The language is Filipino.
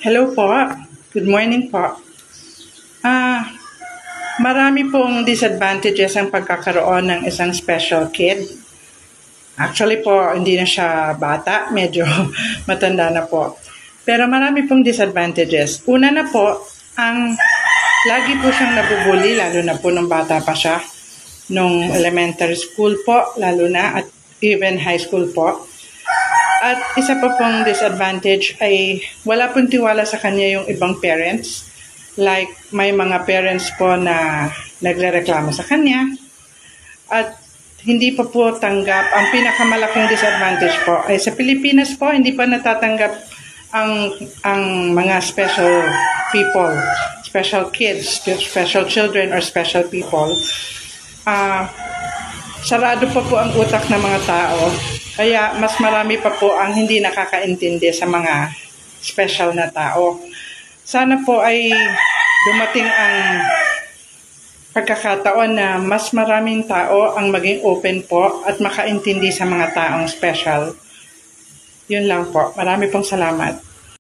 Hello po. Good morning po. Marami pong disadvantages ang pagkakaroon ng isang special kid. Actually po, hindi na siya bata, medyo matanda na po. Pero marami pong disadvantages. Una na po, lagi po siyang nabubuli, lalo na po nung bata pa siya. Nung elementary school po, lalo na, at even high school po. At isa pa pong disadvantage ay wala pong tiwala sa kanya yung ibang parents. Like, may mga parents po na nagrereklamo sa kanya. At hindi pa po tanggap. Ang pinakamalaking disadvantage po ay sa Pilipinas po, hindi pa natatanggap ang mga special people, special kids, special children, or special people. Sarado pa po ang utak ng mga tao. Kaya mas marami pa po ang hindi nakakaintindi sa mga special na tao. Sana po ay dumating ang pagkakataon na mas maraming tao ang maging open po at makaintindi sa mga taong special. Yun lang po. Marami pong salamat.